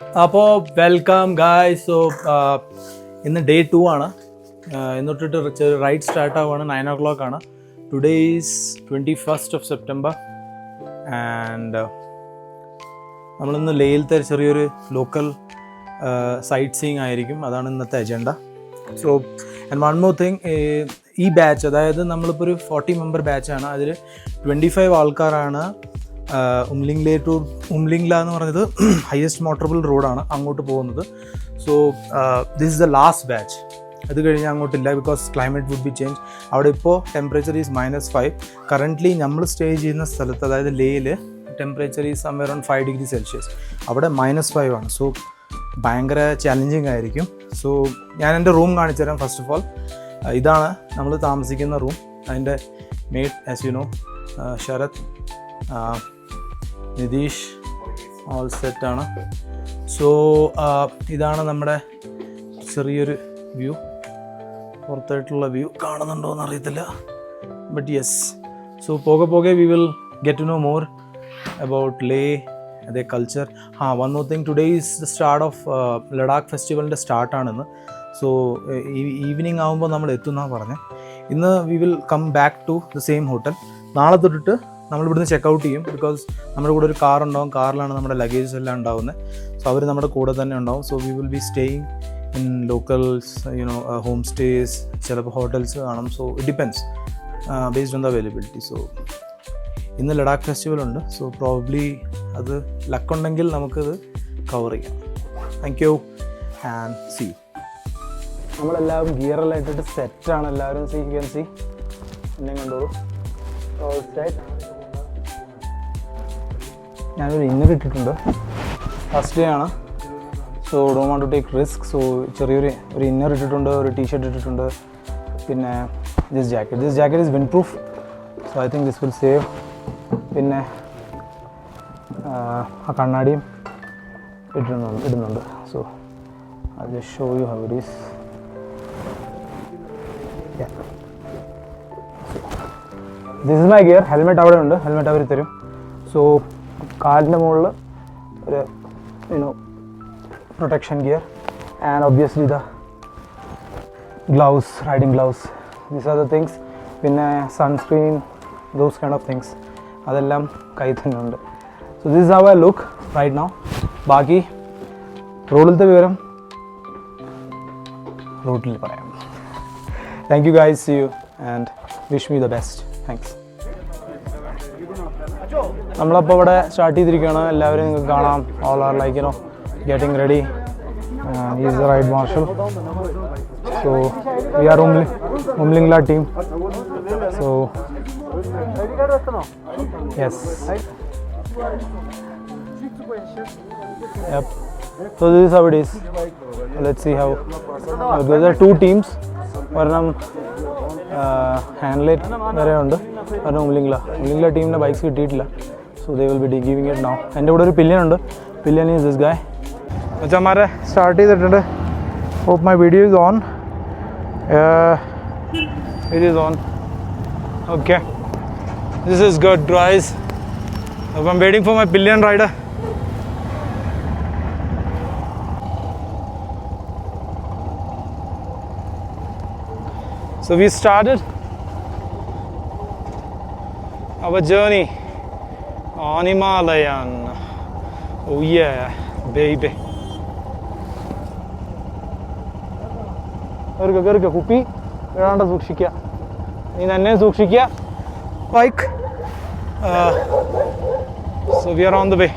അപ്പോൾ welcome guys. So ഇന്ന് day 2 ആണ്. എന്നിട്ടിട്ട് റൈഡ് സ്റ്റാർട്ട് ആവുകയാണ്. 9 o'clock ആണ്. Today is 21st of September and നമ്മളിന്ന് ലേയിലത്തെ ചെറിയൊരു ലോക്കൽ സൈറ്റ് സീയിങ് ആയിരിക്കും. അതാണ് ഇന്നത്തെ agenda. So and one more thing, ഈ ബാച്ച്, അതായത് നമ്മളിപ്പോൾ ഒരു 40 member ബാച്ചാണ്. അതിൽ 25 ആൾക്കാരാണ് ഉംലിംഗ്ല ടു ഉംലിംഗ്ല എന്ന് പറഞ്ഞത് ഹയസ്റ്റ് മോട്ടറബിൾ റോഡാണ്, അങ്ങോട്ട് പോകുന്നത്. So this is the last batch. അത് കഴിഞ്ഞ് അങ്ങോട്ടില്ല, because climate would be change. അവിടെ ഇപ്പോൾ ടെമ്പറേച്ചർ ഈസ് -5. കറൻ്റ്ലി നമ്മൾ സ്റ്റേ ചെയ്യുന്ന സ്ഥലത്ത്, അതായത് ലേയിൽ, temperature is somewhere around 5 degrees Celsius. അവിടെ -5 ആണ്. സോ ഭയങ്കര ചാലഞ്ചിങ് ആയിരിക്കും. സോ ഞാൻ എൻ്റെ റൂം കാണിച്ചു തരാം. ഫസ്റ്റ് ഓഫ് ഓൾ, ഇതാണ് നമ്മൾ താമസിക്കുന്ന റൂം. അതിൻ്റെ mate, as you know, Sharath, Nitish, all സെറ്റാണ്. സോ ഇതാണ് നമ്മുടെ ചെറിയൊരു വ്യൂ. പുറത്തായിട്ടുള്ള വ്യൂ കാണുന്നുണ്ടോ എന്ന് അറിയത്തില്ല, ബട്ട് യെസ്. സോ പോകെ we will get to know more about Leh, അതേ culture. One more thing, today is the start of Ladakh ഫെസ്റ്റിവലിൻ്റെ സ്റ്റാർട്ടാണിന്ന്. സോ ഈവനിങ് ആകുമ്പോൾ നമ്മൾ എത്തുമെന്നാണ് പറഞ്ഞത്. ഇന്ന് we will come back to the same hotel. നാളെ തൊട്ടിട്ട് നമ്മൾ ഇവിടുന്ന് ചെക്കൗട്ട് ചെയ്യും, ബിക്കോസ് നമ്മുടെ കൂടെ ഒരു കാർ ഉണ്ടാവും. കാറിലാണ് നമ്മുടെ ലഗേജസ് എല്ലാം ഉണ്ടാവുന്നത്. സോ അവർ നമ്മുടെ കൂടെ തന്നെ ഉണ്ടാവും. So we will be staying in locals, home stays, ചിലപ്പോൾ ഹോട്ടൽസ് കാണും. So it depends based on the availability. So ഇന്ന് ലഡാക്ക് ഫെസ്റ്റിവൽ ഉണ്ട്. സോ പ്രോബ്ലി അത് ലക്കുണ്ടെങ്കിൽ നമുക്കത് കവർ ചെയ്യാം. Thank you and see. നമ്മളെല്ലാവരും ഗിയറെല്ലാം ഇട്ടിട്ട് സെറ്റാണ് എല്ലാവരും. സി യു ക്യാൻ സി, എന്നെ കണ്ടോളൂ. All set. ഞാനൊരു ഇന്നർ ഇട്ടിട്ടുണ്ട്. ഫസ്റ്റ് ഡേ ആണ്. So don't want to take risk. So ചെറിയൊരു ഇന്നർ ഇട്ടിട്ടുണ്ട്, ഒരു ടീഷർട്ട് ഇട്ടിട്ടുണ്ട്. പിന്നെ this jacket is windproof. So I think this will save. പിന്നെ ആ കണ്ണാടിയും ഇടുന്നുണ്ട്. So I just show you how it is. This is my gear. Helmet അവിടെ ഉണ്ട്, ഹെൽമെറ്റ് അവർ തരും. സോ കാലിൻ്റെ മുകളിൽ ഒരു protection gear and obviously the gloves, riding gloves. These are the things. പിന്നെ sunscreen, those kind of things, അതെല്ലാം കയ്യിൽ തന്നെ ഉണ്ട്. So this is how I look right now. ബാക്കി റോഡിലത്തെ വിവരം റോഡിൽ പറയാം. Thank you guys. See you and wish me the best. Thanks. നമ്മളപ്പോൾ ഇവിടെ സ്റ്റാർട്ട് ചെയ്തിരിക്കുകയാണ്. എല്ലാവരും നിങ്ങൾക്ക് കാണാം. All are like getting ready. Is the ride marshal. So we are Umling La team. So yes. Yep. So this is how it is. Let's see how. There are 2 teams. ഒരെണ്ണം ഹാൻഡ്ലൈറ്റ് വരെ ഉണ്ട്, ഒരെണ്ണം ഉംലിംഗ്ല ടീമിൻ്റെ ബൈക്സ് കിട്ടിയിട്ടില്ല. So they will be giving it now. എൻ്റെ കൂടെ ഒരു pillion ഉണ്ട്. Pillion is this guy. മച്ചന്മാരെ സ്റ്റാർട്ട് ചെയ്തിട്ടുണ്ട്. Hope my video is on. It is on. Okay, this is good guys. അപ്പോൾ I'm waiting for my pillion rider. So we started our journey on Himalayan. Oh yeah, baby. കയറുക കുപ്പി ഇടാണ്ട് സൂക്ഷിക്കുക. നീ തന്നെ സൂക്ഷിക്കുക. Bike. So we are on the way.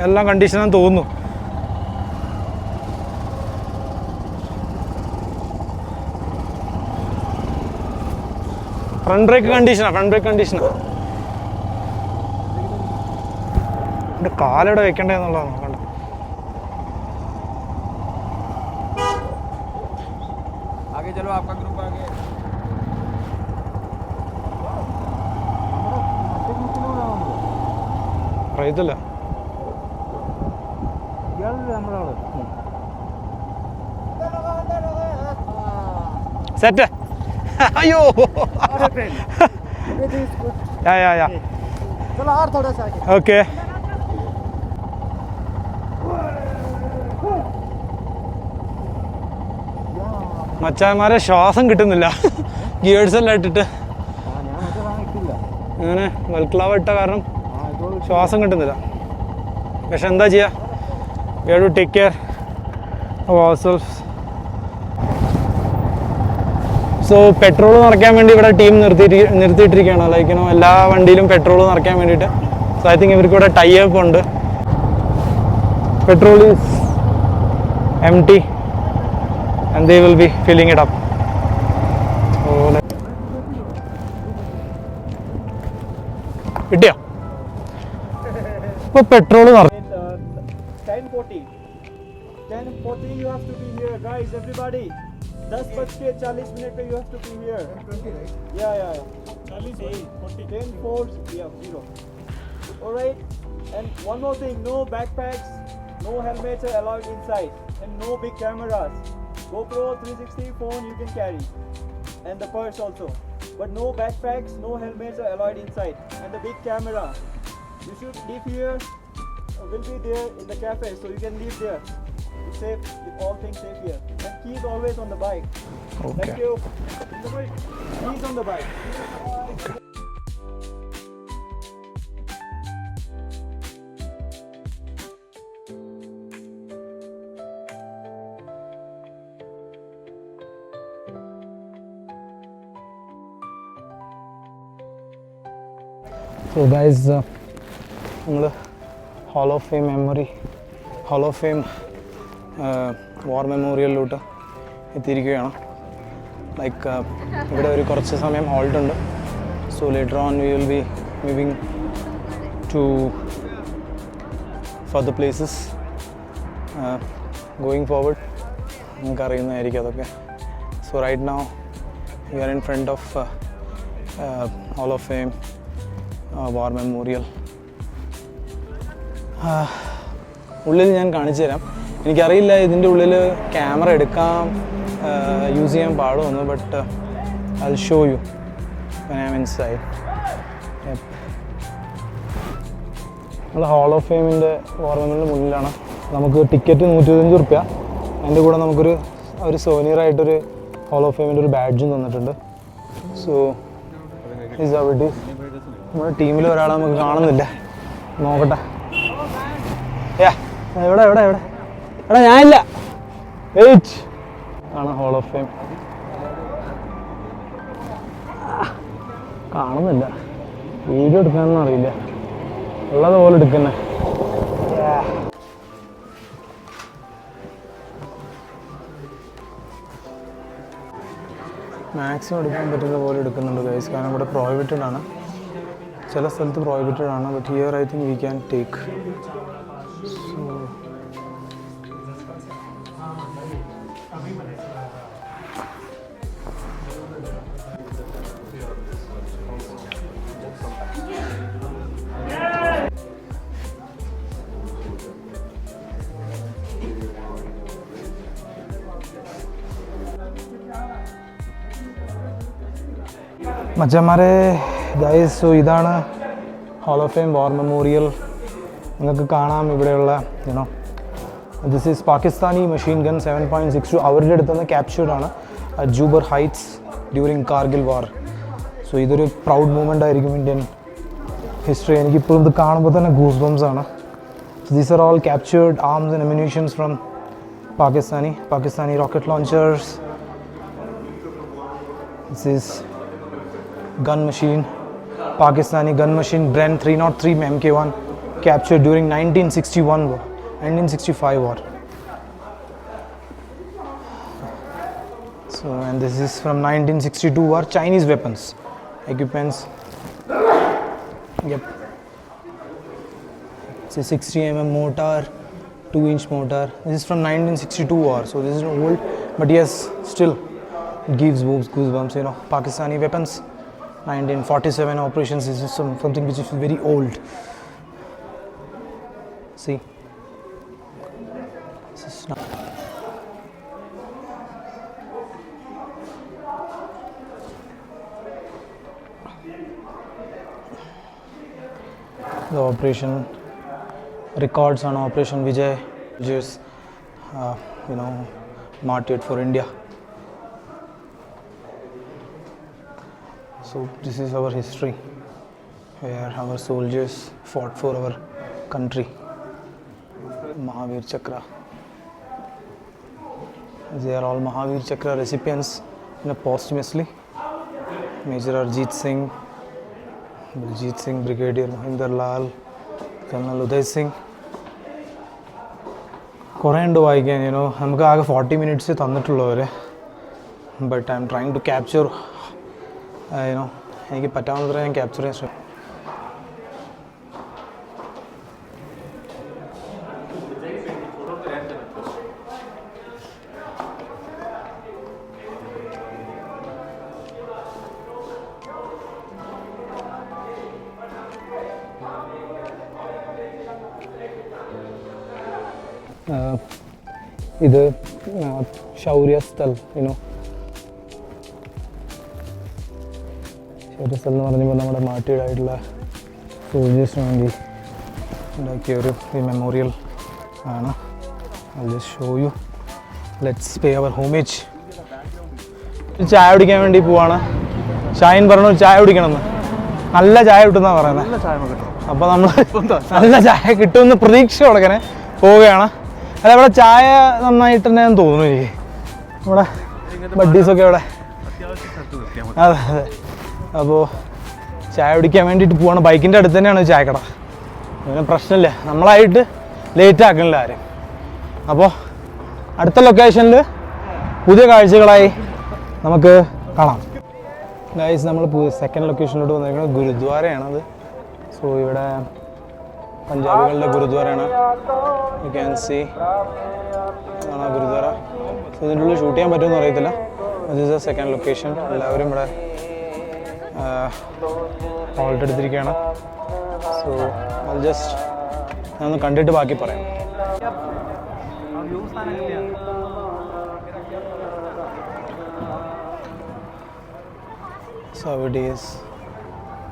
എല്ലാം കണ്ടീഷനാന്ന് തോന്നുന്നു. ഫ്രണ്ട് ബ്രേക്ക് കണ്ടീഷനാ. എൻ്റെ കാലെവിടെ വെക്കണ്ടേന്നുള്ളതാണ് നോക്കണ്ട. അറിയത്തില്ല. സെറ്റ്. അയ്യോ. Yeah. Okay. മച്ചാന്മാരെ ശ്വാസം കിട്ടുന്നില്ല ഗിയേഴ്സ് എല്ലാം ഇട്ടിട്ട് അങ്ങനെ വെൽക്ലാവ് ഇട്ട കാരണം ശ്വാസം കിട്ടുന്നില്ല. പക്ഷെ എന്താ ചെയ്യുക, we have to take care of ourselves. So petrol നിറയ്ക്കാൻ വേണ്ടി ഇവിടെ ടീം നിർത്തിയിട്ടിരിക്കുകയാണ്. ലൈക്ക് എല്ലാ വണ്ടിയിലും പെട്രോൾ നിറയ്ക്കാൻ വേണ്ടിയിട്ട്. സോ ഐ തിങ്ക് ഇവർക്ക് ഇവിടെ ടൈ അപ്പ് ഉണ്ട്. Petrol is empty and they will be filling it up. കിട്ടിയോ? ഇപ്പോൾ പെട്രോൾ നിറഞ്ഞു. 10:40 you have to be here, guys, everybody. 10:40 पे you have to be here. 10:20, right? Yeah. 40 10:40 0. All right. And one more thing, no backpacks, no helmets are allowed inside, and no big cameras. GoPro 360 phone you can carry, and the purse also, but no backpacks, no helmets are allowed inside, and the big camera you should leave here, will be there in the cafe, so you can leave there. It's safe, all things safe here, and keys always on the bike. Okay. Thank you. Keys on the bike. So guys, നമ്മൾ hall of fame war മെമ്മോറിയലിലോട്ട് എത്തിയിരിക്കുകയാണ്. Like ഇവിടെ ഒരു കുറച്ച് സമയം halt ഉണ്ട്. So later on we will be moving to further places going forward. നിങ്ങൾക്ക് അറിയുന്നതായിരിക്കും അതൊക്കെ. So right now we are in front of hall of fame war memorial. ഉള്ളിൽ ഞാൻ കാണിച്ചു തരാം. എനിക്കറിയില്ല ഇതിൻ്റെ ഉള്ളിൽ ക്യാമറ എടുക്കാം യൂസ് ചെയ്യാൻ പാടുമെന്ന്, but I will show you when I am inside. നമ്മൾ ഹാൾ ഓഫ് ഫെയിമിൻ്റെ വാർ മെമ്മോറിയലിൻ്റെ മുന്നിലാണ്. നമുക്ക് ടിക്കറ്റ് 125 റുപ്യ. അതിൻ്റെ കൂടെ നമുക്കൊരു സോനിയറായിട്ടൊരു ഹാൾ ഓഫ് ഫെയിമിൻ്റെ ഒരു ബാഡ്ജും തന്നിട്ടുണ്ട്. So is how it is. നമ്മുടെ ടീമിൽ ഒരാളെ നമുക്ക് കാണുന്നില്ല, നോക്കട്ടെ. എവിടെ എടാ ഞാനില്ല, വെയിറ്റ്. ആണ് ഹാൾ ഓഫ് ഫെയിം. കാണുന്നില്ല, വീഡിയോ എടുക്കാനൊന്നും അറിയില്ല, ഉള്ളതുപോലെ എടുക്കുന്നേ. മാക്സിമം എടുക്കാൻ പറ്റുന്ന പോലെ എടുക്കുന്നുണ്ട് ഗൈസ്, കാരണം ഇവിടെ പ്രോഹിബിറ്റഡ് ആണ്. ചില സ്ഥലത്ത് പ്രോഹിബിറ്റഡ് ആണ്, but here I think we can take. So മച്ചന്മാരെ ഗൈസ്, സോ ഇതാണ് hall of fame war memorial. നിങ്ങൾക്ക് കാണാം ഇവിടെയുള്ള this is Pakistani machine gun 7.62. അവരുടെ അടുത്ത് നിന്ന് ക്യാപ്ചേർഡ് ആണ് ജൂബർ ഹൈറ്റ്സ് ഡ്യൂറിങ് കാർഗിൽ വാർ. സോ ഇതൊരു പ്രൗഡ് മൂമെൻ്റ് ആയിരിക്കും ഇന്ത്യൻ ഹിസ്റ്ററി. എനിക്കിപ്പോഴും ഇത് കാണുമ്പോൾ തന്നെ ഗൂസ് ബംസ് ആണ്. These are all captured arms and ammunitions from Pakistani rocket launchers. This is gun machine, Pakistani gun machine Bren 303 Mk1 captured during 1965 war. So, and this is from 1962 war, Chinese weapons, equipments. Yep. It's a 60mm mortar, 2-inch mortar. This is from 1962 war, so this is old, but yes, still it gives goosebumps, Pakistani weapons. 1947 operations. This is something which is very old. See, this is not. the operation records on Operation Vijay, which is martyred for India. So this is our history, where our soldiers fought for our country. Mahavir Chakra. They are all Mahavir Chakra recipients posthumously. Major Arjit Singh, Brigadier Mohinder Lal, Colonel Uday Singh. കുറേ ഉണ്ട് വായിക്കാൻ. നമുക്ക് ആകെ 40 minutes തന്നിട്ടുള്ളവരെ. But I'm trying to capture എനിക്ക് പറ്റാവുന്നത്ര ഞാൻ capture ചെയ്യാൻ ശ്രമിക്കും. ഇത് ശൗര്യസ്ഥൽ ശൗര്യസ്ഥൽ എന്ന് പറഞ്ഞപ്പോൾ നമ്മുടെ മാർട്ടിയറായിട്ടുള്ള സോൾജേഴ്സിന് വേണ്ടി ഉണ്ടാക്കിയ ഒരു മെമ്മോറിയൽ ആണ്. I will just show you. Let's pay our homage. ചായ കുടിക്കാൻ വേണ്ടി പോവാണ്. ഷാഹിൻ പറഞ്ഞു ചായ കുടിക്കണമെന്ന്. നല്ല ചായ കിട്ടുമെന്നാണ് പറയുന്നത്. അപ്പോൾ നമ്മൾ നല്ല ചായ കിട്ടുമെന്ന് പ്രതീക്ഷ കൊടുക്കണേ പോവുകയാണ്. അല്ല, ഇവിടെ ചായ നന്നായിട്ട് തന്നെ തോന്നുന്നു എനിക്ക്. ഇവിടെ ബഡ്ഡീസൊക്കെ ഇവിടെ. അതെ അതെ. അപ്പോൾ ചായ കുടിക്കാൻ വേണ്ടിയിട്ട് പോവാണ്. ബൈക്കിൻ്റെ അടുത്ത് തന്നെയാണ് ചായക്കട. അങ്ങനെ പ്രശ്നമില്ല, നമ്മളായിട്ട് ലേറ്റ് ആക്കണില്ല ആരും. അപ്പോൾ അടുത്ത ലൊക്കേഷനിൽ പുതിയ കാഴ്ചകളായി നമുക്ക് കാണാം. ഗൈസ്, നമ്മൾ സെക്കൻഡ് ലൊക്കേഷനിലോട്ട് വന്നിരിക്കുന്നത് ഗുരുദ്വാരയാണത്. സോ ഇവിടെ പഞ്ചാബികളുടെ ഗുരുദ്വാരയാണ്. യു ക്യാൻ സീ ആണ് ഗുരുദ്വാര. സോ ഇതിൻ്റെ ഉള്ളിൽ ഷൂട്ട് ചെയ്യാൻ പറ്റുമെന്ന് അറിയത്തില്ല. This is A second location. എല്ലാവരും ഇവിടെ ഹോൾട്ട് എടുത്തിരിക്കുകയാണ്. സോ അത് ജസ്റ്റ് ഞാനൊന്ന് കണ്ടിട്ട് ബാക്കി പറയാം. So it is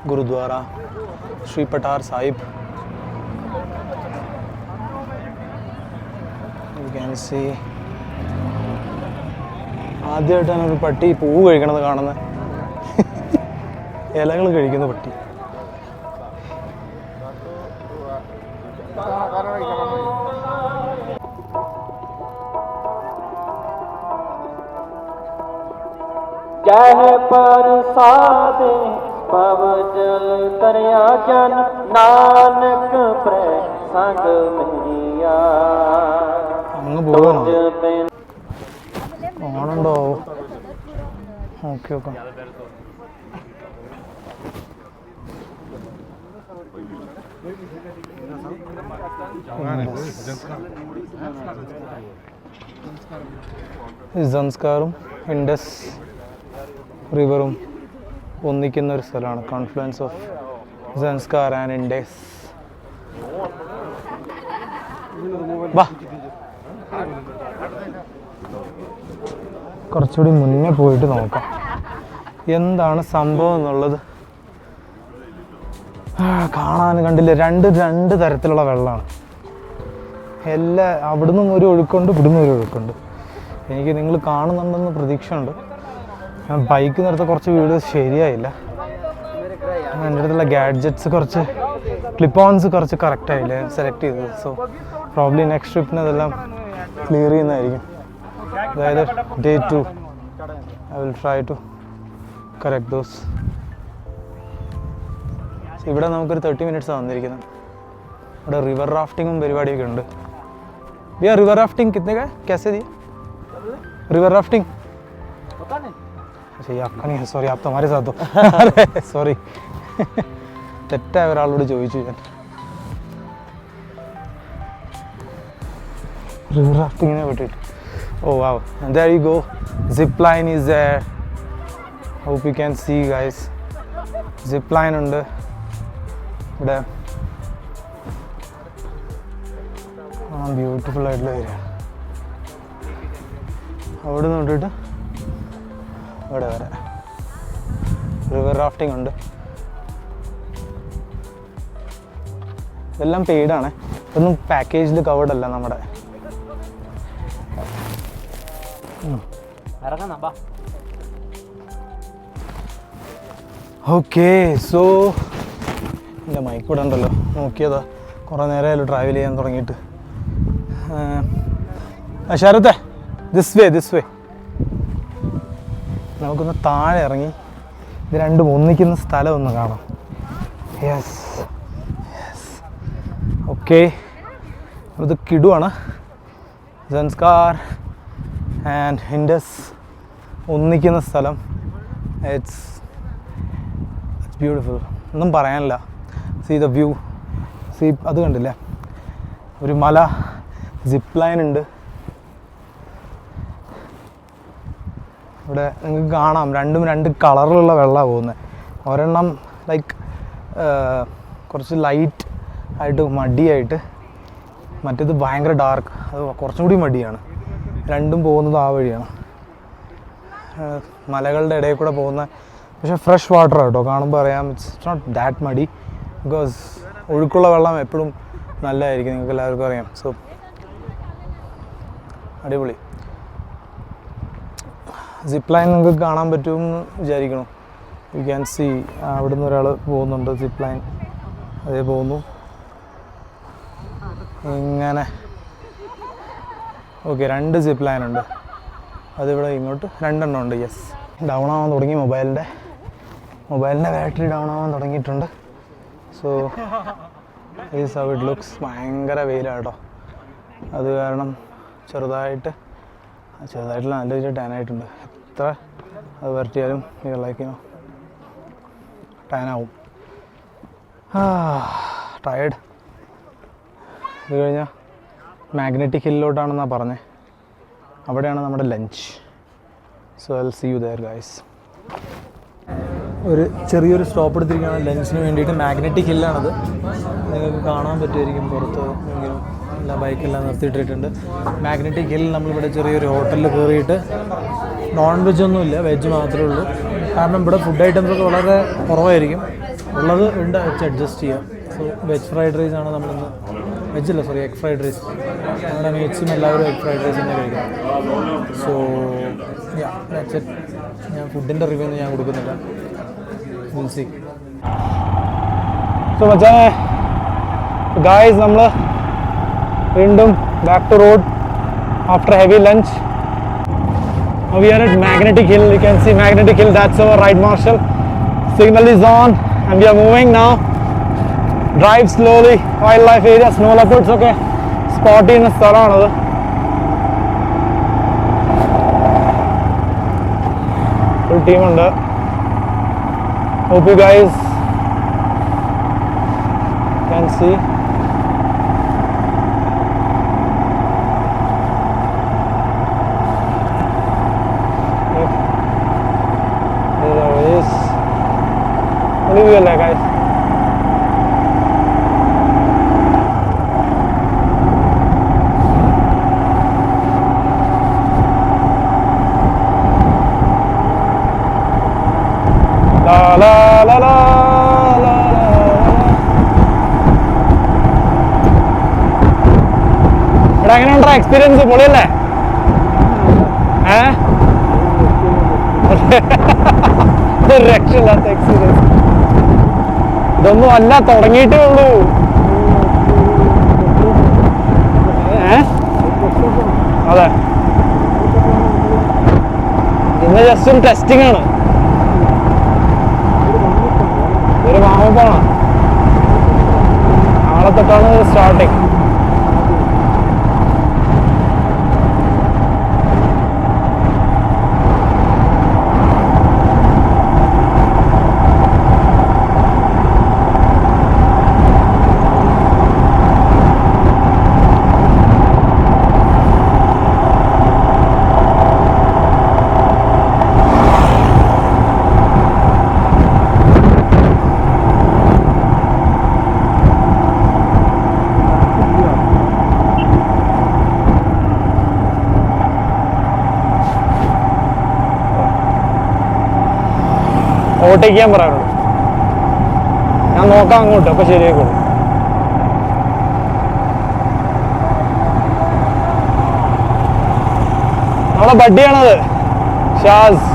Gurudwara Sri Patar Sahib. You can see ആദ്യമായിട്ടാണ് ഒരു പട്ടി പൂവ് കഴിക്കണത് കാണുന്നത്. ഇലകൾ കഴിക്കുന്ന പട്ടി. कह परसाद पव जल करया जन नानक प्रसंग मैया. അങ്ങ് പോകണോ? കാണണ്ടോ? Okay okay. സംസ്കാരം ഇൻഡസ് റിവറും ഒന്നിക്കുന്ന ഒരു സ്ഥലമാണ്. Confluence of Zanskar and Indus. വാ, കുറച്ചുകൂടി മുന്നേ പോയിട്ട് നോക്കാം എന്താണ് സംഭവം എന്നുള്ളത്. കാണാൻ കണ്ടില്ല, രണ്ട് തരത്തിലുള്ള വെള്ളമാണ്. അവിടുന്ന് ഒരു ഒഴുക്കുണ്ട്, ഇവിടുന്ന് ഒരു ഒഴുക്കുണ്ട്. എനിക്ക് നിങ്ങൾ കാണുന്നുണ്ടെന്ന് പ്രതീക്ഷയുണ്ട്. ഞാൻ ബൈക്ക് നിർത്ത കുറച്ച് വീഡിയോസ് ശരിയായില്ല. എൻ്റെ അടുത്തുള്ള ഗാഡ്ജറ്റ്സ് കുറച്ച് ക്ലിപ്പ് ഓൺസ് കുറച്ച് കറക്റ്റായില്ല സെലക്ട് ചെയ്തത്. സോ പ്രോബ്ലി നെക്സ്റ്റ് ട്രിപ്പിന് അതെല്ലാം ക്ലിയർ ചെയ്യുന്നതായിരിക്കും. അതായത് day 2 I will try to correct those. ഇവിടെ നമുക്കൊരു 30 minutes വന്നിരിക്കുന്നത്. ഇവിടെ റിവർ റാഫ്റ്റിങ്ങും പരിപാടിയൊക്കെ ഉണ്ട്. भैया रिवर राफ्टिंग कितने का है, कैसे दिए रिवर राफ्टिंग? पता नहीं. अच्छा ये आपका नहीं है, सॉरी, आप तो हमारे साथ हो. अरे सॉरी, തെറ്റായ ഒരാളോട് ചോദിച്ചു ഞാൻ. റിവർ റാഫ്റ്റിങ്ങിനെ പറ്റിയിട്ട്. ഓ വാവ്, there you go, zip line is there. hope you can see guys, zip line ഉണ്ട് ഇവിടെ. ബ്യൂട്ടിഫുൾ ആയിട്ടുള്ള ഏരിയ. അവിടെ നിന്ന് തൊട്ടിട്ട് അവിടെ വരെ റിവർ റാഫ്റ്റിംഗ് ഉണ്ട്. ഇതെല്ലാം പെയ്ഡാണ്, ഇതൊന്നും പാക്കേജിൽ കവേർഡ് അല്ല നമ്മുടെ. ഓക്കെ, സോ എൻ്റെ മൈക്ക് ഇവിടെ ഉണ്ടല്ലോ, നോക്കിയതാ കുറേ നേരമായല്ലോ ട്രാവൽ ചെയ്യാൻ തുടങ്ങിയിട്ട്. ശരത്തെ ദിസ് വേ നമുക്കൊന്ന് താഴെ ഇറങ്ങി ഇത് രണ്ടും ഒന്നിക്കുന്ന സ്ഥലം ഒന്ന് കാണാം. യെസ് ഓക്കെ, ഇത് കിടുവാണ്. സൻസ്കാർ ആൻഡ് ഇൻഡസ് ഒന്നിക്കുന്ന സ്ഥലം. ഇറ്റ്സ് ബ്യൂട്ടിഫുൾ, ഒന്നും പറയാനില്ല. സീ ദ വ്യൂ, സീ അത് കണ്ടില്ലേ, ഒരു മല, സിപ്പ് ലൈൻ ഉണ്ട് ഇവിടെ. നിങ്ങൾക്ക് കാണാം രണ്ടും രണ്ട് കളറിലുള്ള വെള്ളമാണ് പോകുന്നത്. ഒരെണ്ണം ലൈക്ക് കുറച്ച് ലൈറ്റ് ആയിട്ട് മടിയായിട്ട്, മറ്റേത് ഭയങ്കര ഡാർക്ക്, അത് കുറച്ചും കൂടി മടിയാണ്. രണ്ടും പോകുന്നത് ആ വഴിയാണ്, മലകളുടെ ഇടയിൽ കൂടെ പോകുന്ന. പക്ഷേ ഫ്രഷ് വാട്ടർ കേട്ടോ, കാണുമ്പോൾ അറിയാം. ഇറ്റ്സ് നോട്ട് ദാറ്റ് മടി, ബിക്കോസ് ഒഴുക്കുള്ള വെള്ളം എപ്പോഴും നല്ലതായിരിക്കും, നിങ്ങൾക്ക് എല്ലാവർക്കും അറിയാം. സോ അടിപൊളി. സിപ്പ് ലൈൻ നിങ്ങൾക്ക് കാണാൻ പറ്റുമെന്ന് വിചാരിക്കണം. യു ക്യാൻ സീ, അവിടുന്ന് ഒരാൾ പോകുന്നുണ്ട് സിപ്പ് ലൈൻ, അതേ പോകുന്നു ഇങ്ങനെ. ഓക്കെ, 2 സിപ്പ് ലൈൻ ഉണ്ട്, അതിവിടെ ഇങ്ങോട്ട് 2 എണ്ണം ഉണ്ട്. യെസ്, ഡൗൺ ആവാൻ തുടങ്ങി മൊബൈലിൻ്റെ ബാറ്ററി ഡൗൺ ആവാൻ തുടങ്ങിയിട്ടുണ്ട്. So is how it looks. ഭയങ്കര വെയിലാട്ടോ, അത് കാരണം ചെറുതായിട്ടുള്ള നല്ല രീതിയിൽ ടാൻ ആയിട്ടുണ്ട്. എത്ര അത് വരട്ടിയാലും ലൈക്കിനോ ടാനാവും. ടയേർഡ്. ഇത് കഴിഞ്ഞാൽ മാഗ്നറ്റിക് ഹില്ലിലോട്ടാണെന്നാണ് പറഞ്ഞത്, അവിടെയാണ് നമ്മുടെ lunch. So I will see you there guys. ഒരു ചെറിയൊരു സ്റ്റോപ്പ് എടുത്തിരിക്കുകയാണ് ലഞ്ചിന് വേണ്ടിയിട്ട്. മാഗ്നറ്റിക് ഹില്ലാണത്, നിങ്ങൾക്ക് കാണാൻ പറ്റുമായിരിക്കും പുറത്ത് എങ്കിലും. എല്ലാ ബൈക്കെല്ലാം നിർത്തിയിട്ടിട്ടുണ്ട്. മാഗ്നറ്റിക് ഹിൽ നമ്മളിവിടെ ചെറിയൊരു ഹോട്ടലിൽ കയറിയിട്ട്, നോൺ വെജ് ഒന്നുമില്ല, വെജ് മാത്രമേ ഉള്ളൂ. കാരണം ഇവിടെ ഫുഡ് ഐറ്റംസ് ഒക്കെ വളരെ കുറവായിരിക്കും, ഉള്ളത് ഉണ്ട് വെച്ച് അഡ്ജസ്റ്റ് ചെയ്യാം. സോ വെജ് ഫ്രൈഡ് റൈസ് ആണ് നമ്മളിന്ന്, വെജല്ല സോറി എഗ് ഫ്രൈഡ് റൈസ്. നമ്മുടെ മേറ്റ്സും എല്ലാവരും എഗ് ഫ്രൈഡ് റൈസ് തന്നെ കഴിക്കാം. സോ ഞാൻ ഫുഡിൻ്റെ റിവ്യൂ ഒന്നും ഞാൻ കൊടുക്കുന്നില്ല. Will see. സോ മച്ചാനെ ഗായ്സ്, നമ്മൾ വീണ്ടും back to road after heavy lunch. We are at Magnetic Hill. You can see Magnetic Hill. That's our right marshal. Signal is on and we are moving now. Drive slowly. Wildlife area, snow leopards ഒക്കെ spot ചെയ്യുന്ന സ്ഥലമാണത്. Full ടീമുണ്ട്. Hope you guys can see. Olivia guys. La la la la la. എടാ എങ്ങനെയുണ്ടോ experience? പൊളിയല്ലേ? രക്ഷയില്ലാത്ത experience. ഇതൊന്നും അല്ല, തുടങ്ങിയിട്ടേ ഉള്ളൂ. അതെ, ഇന്ന് ജസ്റ്റ് ഒരു ടെസ്റ്റിംഗ് ആണ്, ഒരു വാമപ്പാണ്. നാളെ തൊട്ടാണ് സ്റ്റാർട്ടിങ്. ഓവർടേക്ക് ചെയ്യാൻ പറയാനുള്ളൂ. ഞാൻ നോക്കാം അങ്ങോട്ട്, അപ്പോൾ ശരിയായിക്കോളൂ. നമ്മളെ ബഡ്ഡിയാണത്, ഷാസ്.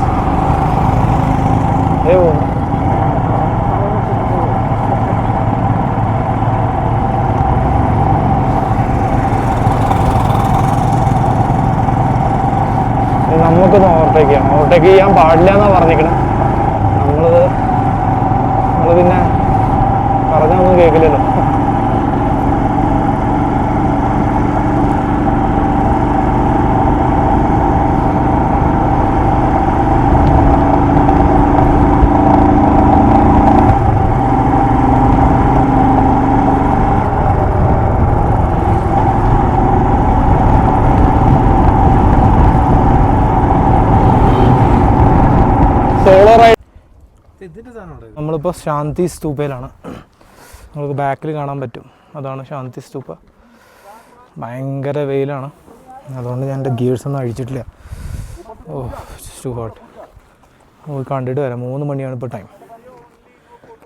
നമുക്കൊന്ന് ഓവർടേക്ക് ചെയ്യാൻ പാടില്ല എന്നാ പറഞ്ഞിരിക്കണേ. നമ്മൾ പിന്നെ പറഞ്ഞൊന്നും കേൾക്കില്ലല്ലോ. നമ്മളിപ്പോൾ ശാന്തി സ്തൂപ്പയിലാണ്. നമുക്ക് ബാക്കിൽ കാണാൻ പറ്റും, അതാണ് ശാന്തി സ്തൂപ്പ. ഭയങ്കര വെയിലാണ്, അതുകൊണ്ട് ഞാൻ എൻ്റെ ഗിയേഴ്സൊന്നും അഴിച്ചിട്ടില്ല. ഓ ടു ഹോട്ട്. പോയി കണ്ടിട്ട് വരാം. 3 മണിയാണ് ഇപ്പോൾ ടൈം.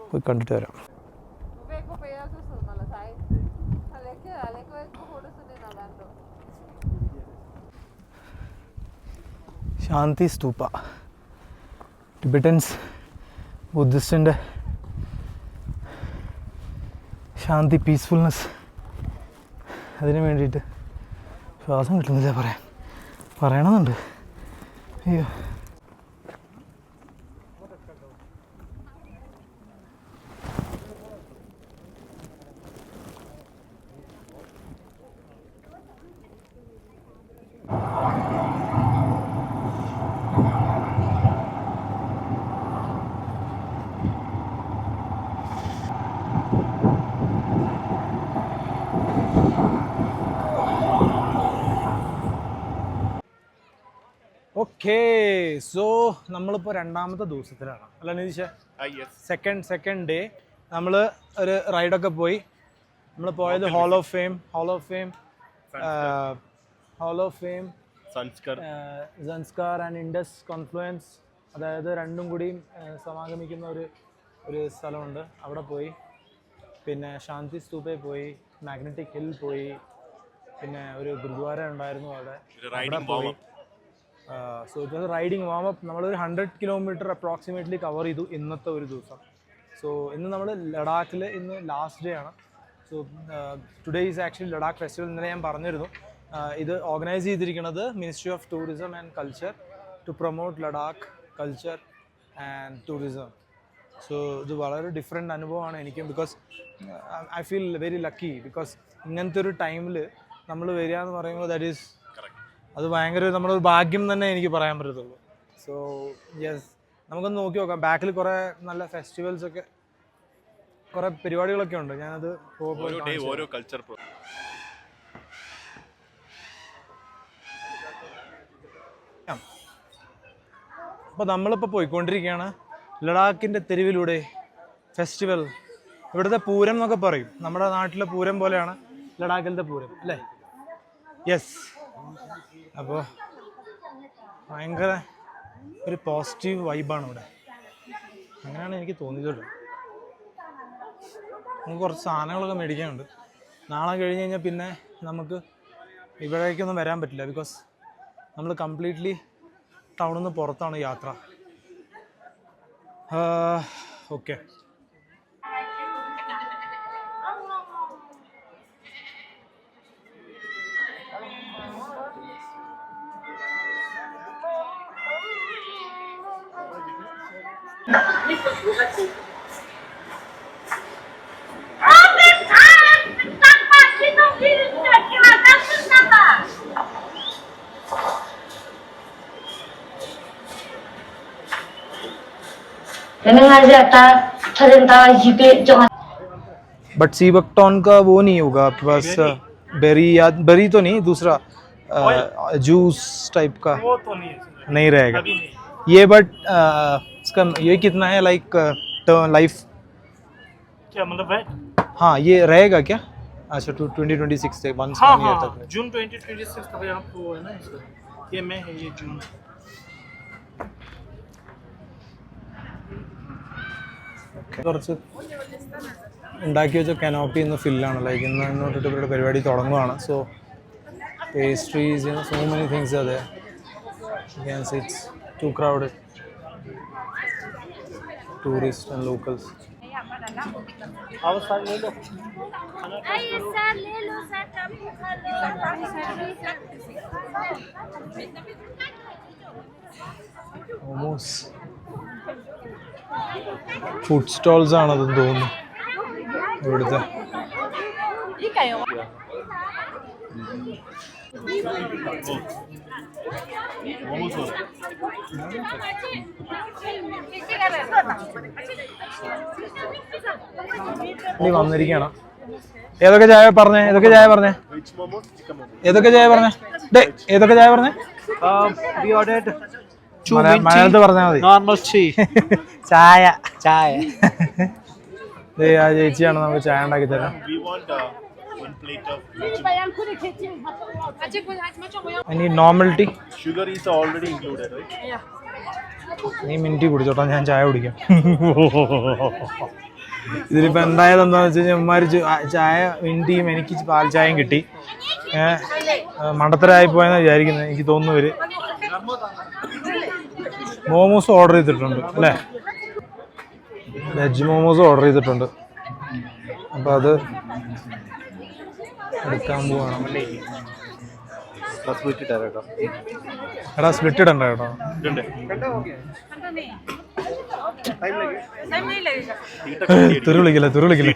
പോയി കണ്ടിട്ട് വരാം. ശാന്തി സ്തൂപ്പ ടിബറ്റൻസ് ബുദ്ധിസ്റ്റിൻ്റെ ശാന്തി, പീസ്ഫുൾനെസ്, അതിന് വേണ്ടിയിട്ട് ശ്വാസം കിട്ടുന്നില്ല പറയണമെന്നുണ്ട്. അയ്യോ, ഓക്കേ. സോ നമ്മളിപ്പോൾ 2ാമത്തെ ദിവസത്തിലാണ് അല്ല നിതീഷ്? Second day. നമ്മൾ ഒരു റൈഡൊക്കെ പോയി. നമ്മൾ പോയത് hall of fame, Zanskar and Indus confluence, അതായത് രണ്ടും കൂടിയും സമാഗമിക്കുന്ന ഒരു സ്ഥലമുണ്ട്, അവിടെ പോയി. പിന്നെ ശാന്തി സ്തൂപ്പയിൽ പോയി, മാഗ്നറ്റിക് ഹിൽ പോയി, പിന്നെ ഒരു ഗുരുദ്വാര ഉണ്ടായിരുന്നു അവിടെ പോയി. So it was riding warm up. നമ്മളൊരു 100 കിലോമീറ്റർ അപ്രോക്സിമേറ്റ്ലി കവർ ചെയ്തു ഇന്നത്തെ ഒരു ദിവസം. സോ ഇന്ന് നമ്മൾ ലഡാക്കിൽ, ഇന്ന് ലാസ്റ്റ് ഡേ ആണ്. So today is actually Ladakh festival. ഇന്നലെ ഞാൻ പറഞ്ഞിരുന്നു, ഇത് ഓർഗനൈസ് ചെയ്തിരിക്കുന്നത് ministry of tourism and culture to promote Ladakh culture and tourism. So ഇത് വളരെ ഡിഫറെൻ്റ് അനുഭവമാണ് എനിക്കും. Because I feel very lucky. Because ഇങ്ങനത്തെ ഒരു ടൈമിൽ നമ്മൾ വരിക എന്ന് പറയുമ്പോൾ ദാറ്റ് ഈസ്, അത് ഭയങ്കര നമ്മളൊരു ഭാഗ്യം തന്നെ എനിക്ക് പറയാൻ പറ്റത്തുള്ളൂ. സോ യെസ്, നമുക്കൊന്ന് നോക്കി നോക്കാം. ബാക്കിൽ കുറേ നല്ല ഫെസ്റ്റിവൽസൊക്കെ, കുറേ പരിപാടികളൊക്കെ ഉണ്ട്. ഞാനത് ഓരോ കൾച്ചർ. അപ്പോൾ നമ്മളിപ്പോൾ പോയിക്കൊണ്ടിരിക്കുകയാണ് ലഡാക്കിൻ്റെ തെരുവിലൂടെ. ഫെസ്റ്റിവൽ, ഇവിടുത്തെ പൂരം എന്നൊക്കെ പറയും. നമ്മുടെ നാട്ടിലെ പൂരം പോലെയാണ് ലഡാക്കിലത്തെ പൂരം അല്ലേ? യെസ്. അപ്പോൾ ഭയങ്കര ഒരു പോസിറ്റീവ് വൈബാണ് ഇവിടെ, അങ്ങനെയാണ് എനിക്ക് തോന്നിയിട്ടുള്ളത്. നമുക്ക് കുറച്ച് സാധനങ്ങളൊക്കെ മേടിക്കാനുണ്ട്. നാളെ കഴിഞ്ഞ് കഴിഞ്ഞാൽ പിന്നെ നമുക്ക് ഇവിടേക്കൊന്നും വരാൻ പറ്റില്ല. ബിക്കോസ് നമ്മൾ കംപ്ലീറ്റ്ലി ടൗണിൽ നിന്ന് പുറത്താണ് യാത്ര. ഓക്കെ. बट सीबकटॉन का वो नहीं होगा आपके पास? बेरी तो नहीं, दूसरा जूस टाइप का वो तो नहीं रहेगा ये. बट इसका ये कितना है लाइक लाइफ? क्या मतलब है? हाँ, ये रहेगा क्या? अच्छा, 2026 तक, 1 ईयर तक. जून 2026 तक आपको है ना इसका. ये मैं है, ये जून. കുറച്ച് ഉണ്ടാക്കി വെച്ച കനോപ്പി ഇന്ന് ഫില്ലാണ്. ലൈക്ക് ഇന്ന് തൊട്ടിട്ട് ഇവരുടെ പരിപാടി തുടങ്ങുകയാണ്. So pastries, so many things അതെ. You can see it's too crowded. Tourists and locals. आओ सर ले लो आइए सर ले लो सर आपको खा लो Almost ഫുഡ് സ്റ്റോൾസ് ആണതെന്ന് തോന്നുന്നു ഇവിടുത്തെ. ഇനി വന്നിരിക്കണം. ഏതൊക്കെ ചായ പറഞ്ഞേ? ഏതൊക്കെ ചായ പറഞ്ഞേ? ഏതൊക്കെ ചായ പറഞ്ഞേ? ഏതൊക്കെ ചായ പറഞ്ഞേ? we ordered മലയാളത്തിൽ പറഞ്ഞാൽ മതി. normal tea ചായ. chai ആ ചേച്ചിയാണ് നമുക്ക് ചായ ഉണ്ടാക്കി തരാം. We want one plate of ഇനി normal tea. sugar is already included, right? നീ മിനിറ്റ് കുടിച്ചോട്ടോ, ഞാൻ ചായ കുടിക്കാം. ഇതിലിപ്പോൾ എന്തായത് എന്താണെന്ന് വെച്ച് കഴിഞ്ഞാൽ ഉമ്മാർ ചായ മിനിറ്റിയും എനിക്ക് പാൽ ചായയും കിട്ടി. മണ്ടത്തരായി പോയെന്നാണ് വിചാരിക്കുന്നത്, എനിക്ക് തോന്നുന്നു. ഇവർ മോമോസ് ഓർഡർ ചെയ്തിട്ടുണ്ട് അല്ലേ? വെജ് മോമോസ് ഓർഡർ ചെയ്തിട്ടുണ്ട്. അപ്പോൾ അത് എടുക്കാൻ പോവാണ്. എടാ സ്പ്ലിറ്റ് ഇടണ്ട കേട്ടോ. തെറി വിളിക്കില്ല.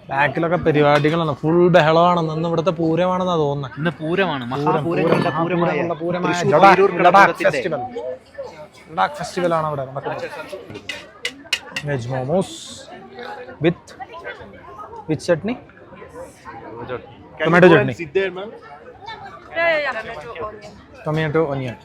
ബാക്കിലൊക്കെ പരിപാടികളാണ്, ഫുൾ ബഹളമാണ്. ഇന്ന് ഇവിടുത്തെ പൂരമാണെന്നാ തോന്നുന്നത്. ഇന്ന് പൂരമാണ്, പൂരമായ ലഡാക്ക് ഫെസ്റ്റിവൽ ആണ് അവിടെ നടക്കുന്നത്. Veg momos with chutney, tomato chutney, Sit there, ma'am. Tomato onion.